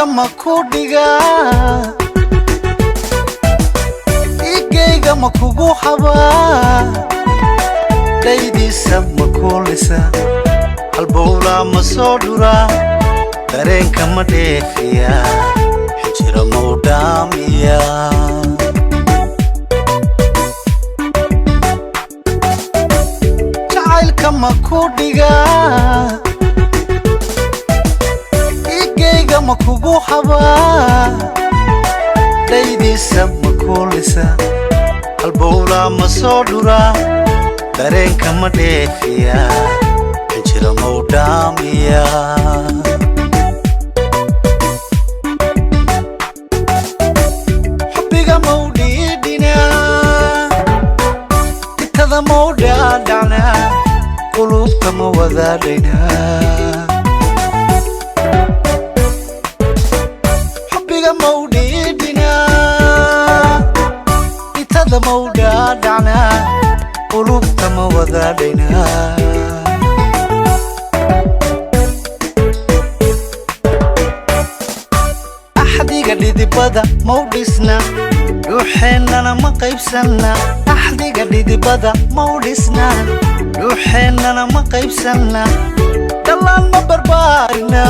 makudiga igeyga makugu haba daydiisa makulisa halbowla masodura dareenka ma dheefiya xijira mawdamiya jacaylka makudiga igeyga makugu haba daydiisa makulisa halbowla masodura dareenka ma dheefiya xijira mawdamiya xubbiga mawdhiidhina itada mawdhaadhacna qulubta ma wadaadhayna xubbiga mawdhiidhina itada mawdhaadhacna qulubta ma wadaadhayna axdiga dhidibada mawdhisna dhuuxeennana ma qaybsanna axdiga dhidibada mawdhisna dhuuxeennana ma qaybsanna dhallaan ma barbaarina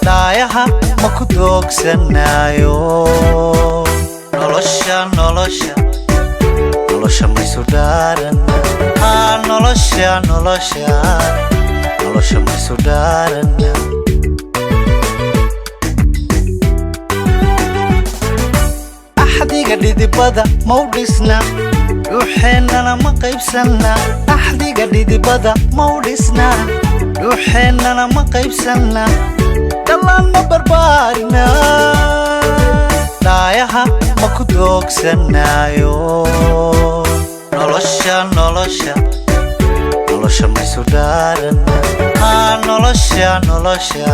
daayaha ma ku doogsanaayo nolosha nolosha nolosha maysu dhaarana nolosha nolosha nolosha maysu dhaarana axdiga dhidibada mawdhisna dhuuxeennana ma qaybsanna axdiga dhidibada mawdhisna dhuuxeennana ma qaybsanna dhallaan ma barbaarina daayaha ma ku doogsanaayo nolosha nolosha nolosha maysu dhaarana nolosha nolosha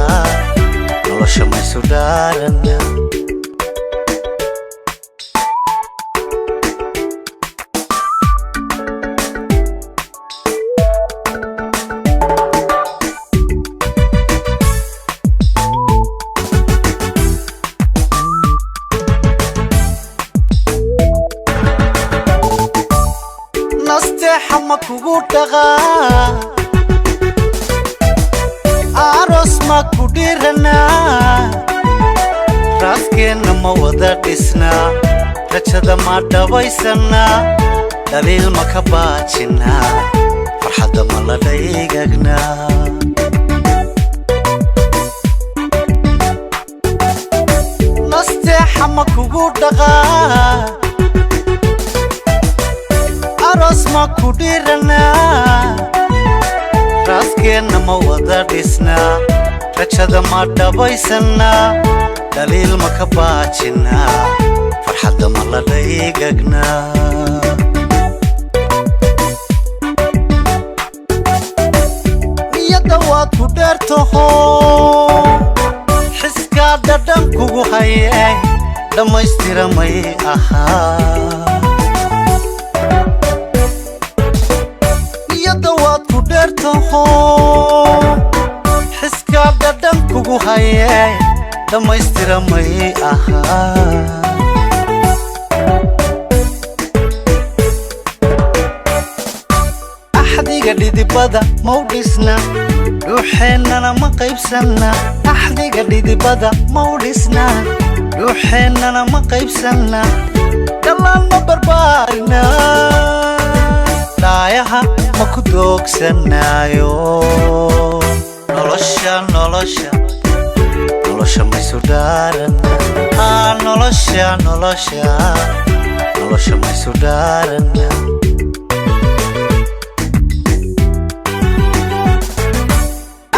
nolosha maysu dhaarana حما كوغوتغا عروس ما كوديرنا راسكينا ما وداتسنا رجدا ما دبايسنا دليل ما كباتشنا فرحة ما لديقنا نستي حما كوغوتغا عروس ما كوديرنا راسكينا ما وداتسنا رجدا ما دبايسنا دليل ما كباتشنا فرحة ما لديقنا يدوات ودرتهو حسكا ددن كوغو هاي لما يستيرمي يدوات ودرتهو حسكا ددن كوغو هاي لما يستيرمي أحديقا dhidibada mawdhisna dhuuxeennana ma qaybsanna axdiga dhidibada mawdhisna dhuuxeennana ma qaybsanna dhallaan ma barbaarina daayaha ma ku doogsanaayo nolosha nolosha nolosha maysu dhaarana nolosha nolosha nolosha maysu dhaarana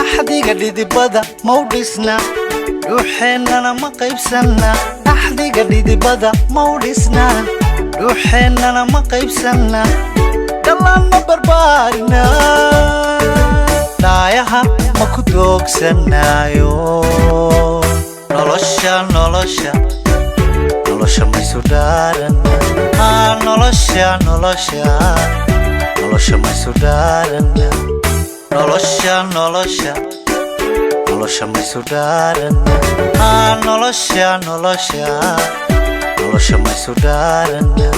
أحديقا dhidibada mawdhisna dhuuxeennana ma qaybsanna axdiga dhidibada mawdhisna dhuuxeennana ma qaybsanna dhallaan ma barbaarina daayaha ma ku doogsanaayo nolosha nolosha nolosha maysu dhaarana nolosha nolosha nolosha maysu dhaarana nolosha nolosha nolosha maysu dhaarana nolosha maysu dhaarana